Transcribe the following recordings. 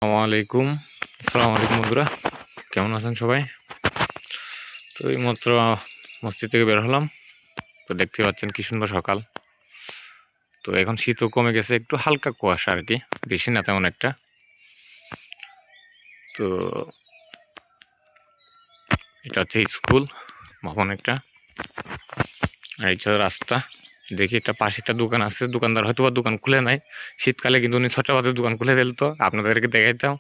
আসসালামু আলাইকুম বন্ধুরা, কেমন আছেন সবাই? তো এইমাত্র মসজিদ থেকে বের হলাম। তো দেখতে পাচ্ছেন কি সুন্দর সকাল। তো এখন শীতও কমে গেছে, একটু হালকা কুয়াশা আর কি, বেশি না তেমন একটা। তো এটা হচ্ছে স্কুল ভবন একটা, আর এটা রাস্তা। দেখি একটা পাশে একটা দোকান আছে, দোকানদার হয়তো বা দোকান খুলে নাই। শীতকালে কিন্তু উনি 6টা বাজে দোকান খুলে ফেলতো, আপনাদেরকে দেখাইতাম।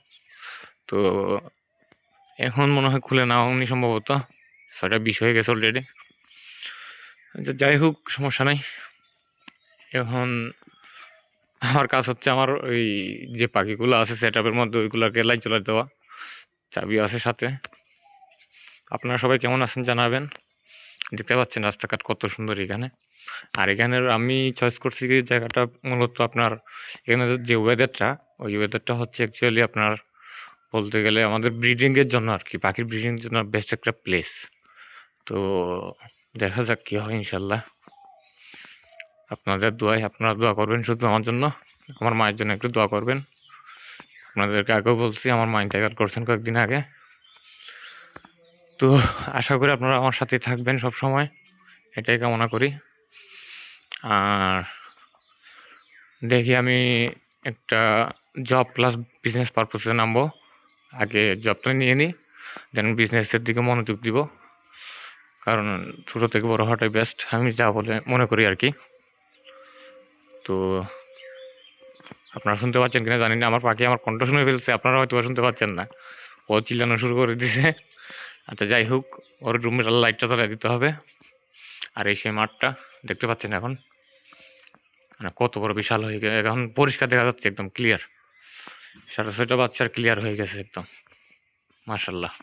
তো এখন মনে হয় খুলে না উনি, সম্ভবত 6টা 20 হয়ে গেছে অলরেডি। যাই হোক, সমস্যা নাই। এখন আমার কাজ হচ্ছে আমার ওই যে পাখিগুলো আছে সেটআপের মধ্যে ওইগুলোকে লাইট জ্বলাই দেওয়া। চাবি আছে সাথে। আপনারা সবাই কেমন আছেন জানাবেন। দেখতে পাচ্ছেন রাস্তাঘাট কত সুন্দর এখানে। আর এখানের আমি চয়েস করছি কি জায়গাটা মূলত আপনার এখানে যে ওয়েদারটা, ওই ওয়েদারটা হচ্ছে অ্যাকচুয়ালি আপনার বলতে গেলে আমাদের ব্রিডিংয়ের জন্য আর কি, পাখির ব্রিডিংয়ের জন্য বেস্ট একটা প্লেস। তো দেখা যাক কি হয় ইনশাল্লাহ। আপনাদের দোয়ায়, আপনারা দোয়া করবেন শুধু আমার জন্য, আমার মায়ের জন্য একটু দোয়া করবেন। আপনাদেরকে আগেও বলছি, আমার মা ইন্তেকাল করছেন কয়েকদিন আগে। তো আশা করি আপনারা আমার সাথে থাকবেন সব সময়, এটাই কামনা করি। আর দেখি আমি একটা জব প্লাস বিজনেস পারপোসে নামবো। আগে জবটা নিয়ে নিই, দেন বিজনেসের দিকে মনোযোগ দিব। কারণ ছোটো থেকে বড় হওয়াটাই বেস্ট, আমি যা বলে মনে করি আর কি। তো আপনারা শুনতে পাচ্ছেন কিনা জানি না, আমার পাখি আমার কণ্ঠ শুনে ফেলছে, আপনারা হয়তো শুনতে পাচ্ছেন না, ও চিল্লানো শুরু করে দিছে। আচ্ছা যাই হোক, ওর রুমের লাইটটা জ্বালিয়ে দিতে হবে। আর এই সেই মাঠটা দেখতে পাচ্ছেন এখন, মানে কত বড় বিশাল হয়ে গেছে, এখন পরিষ্কার দেখা যাচ্ছে, একদম ক্লিয়ার। 6:30 বাচ্চার ক্লিয়ার হয়ে গেছে একদম, মাশাল্লাহ।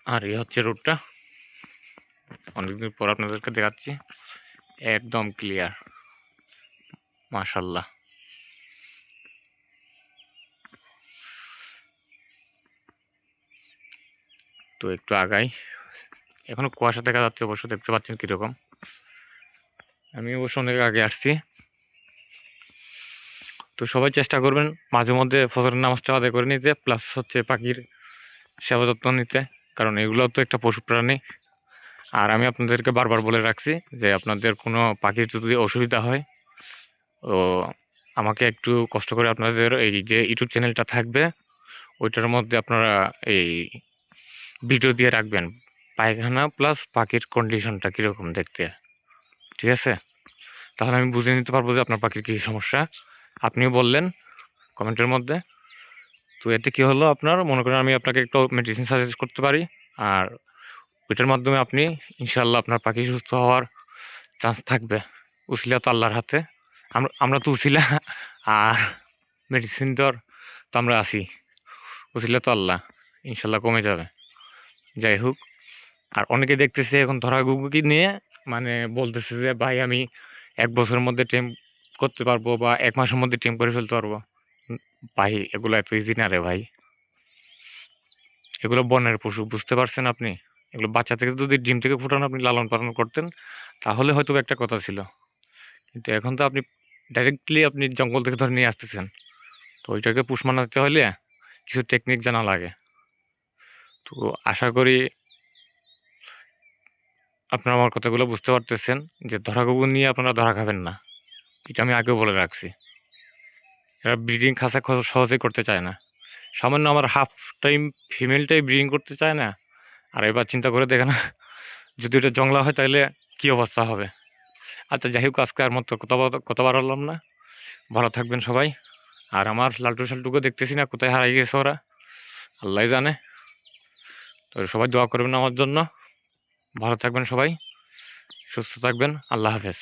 আর এই হচ্ছে রোডটা, অনেকদিন পর আপনাদেরকে দেখাচ্ছি, একদম ক্লিয়ার, মাশাল্লাহ। তো একটু আগাই, এখনো কুয়াশা দেখা যাচ্ছে, অবশ্য দেখতে পাচ্ছেন কিরকম। আমি অবশ্য অনেক আগে আসছি। তো সবাই চেষ্টা করবেন মাঝে মধ্যে ফজরের নামাজটা আদায় করে নিতে, প্লাস হচ্ছে পাখির সেবা যত্ন নিতে, কারণ এগুলো তো একটা পশু প্রাণী। আর আমি আপনাদেরকে বারবার বলে রাখছি যে আপনাদের কোনো পাখির যদি অসুবিধা হয়, তো আমাকে একটু কষ্ট করে আপনাদের এই যে ইউটিউব চ্যানেলটা থাকবে, ওইটার মধ্যে আপনারা এই ভিডিও দিয়ে রাখবেন, পায়খানা প্লাস পাখির কন্ডিশনটা কীরকম দেখতে, ঠিক আছে? তাহলে আমি বুঝে নিতে পারবো যে আপনার পাখির কী সমস্যা। আপনিও বললেন কমেন্টের মধ্যে। তো এতে কী হলো, আপনার মনে করেন আমি আপনাকে একটু মেডিসিন সাজেস্ট করতে পারি, আর ওইটার মাধ্যমে আপনি ইনশাল্লাহ আপনার পাখি সুস্থ হওয়ার চান্স থাকবে। উসিলা তো আল্লাহর হাতে, আমরা তো উসিলা, আর মেডিসিন দেওয়ার তো আমরা আছি, উসিলা তো আল্লাহ, ইনশাল্লাহ কমে যাবে। যাই হোক, আর অনেকে দেখতেছে এখন ধরা গুগুকি নিয়ে মানে বলতেছে যে ভাই আমি 1 বছরের মধ্যে টেম করতে পারবো বা 1 মাসের মধ্যে টেম করে ফেলতে পারবো। ভাই এগুলো এত ইজি না রে ভাই, এগুলো বনের পশু, বুঝতে পারছেন আপনি? এগুলো বাচ্চা থেকে যদি ডিম থেকে ফুটানো আপনি লালন পালন করতেন, তাহলে হয়তো একটা কথা ছিল। কিন্তু এখন তো আপনি ডাইরেক্টলি আপনি জঙ্গল থেকে ধরে নিয়ে আসতেছেন। তো ওইটাকে পুষ মানাতে হলে কিছু টেকনিক জানা লাগে। তো আশা করি আপনারা আমার কথাগুলো বুঝতে পারতেছেন যে ধরা কুকুর নিয়ে আপনারা ধরা খাবেন না, এটা আমি আগেও বলে রাখছি। এরা ব্রিডিং খাঁচা সহজেই করতে চায় না। সামান্য আমার হাফ টাইম ফিমেলটাই ব্রিডিং করতে চায় না, আর এবার চিন্তা করে দেখে না যদি এটা জংলা হয় তাহলে কী অবস্থা হবে। আচ্ছা যাই হোক, আজকে আর মতো কথা বাড়ালাম না। ভালো থাকবেন সবাই। আর আমার লালটু সালটুকে দেখতেছি না, কোথায় হারাই গেছে ওরা, আল্লাহ জানে। তো সবাই দোয়া করবেন আমার জন্য। ভালো থাকবেন সবাই, সুস্থ থাকবেন। আল্লাহ হাফেজ।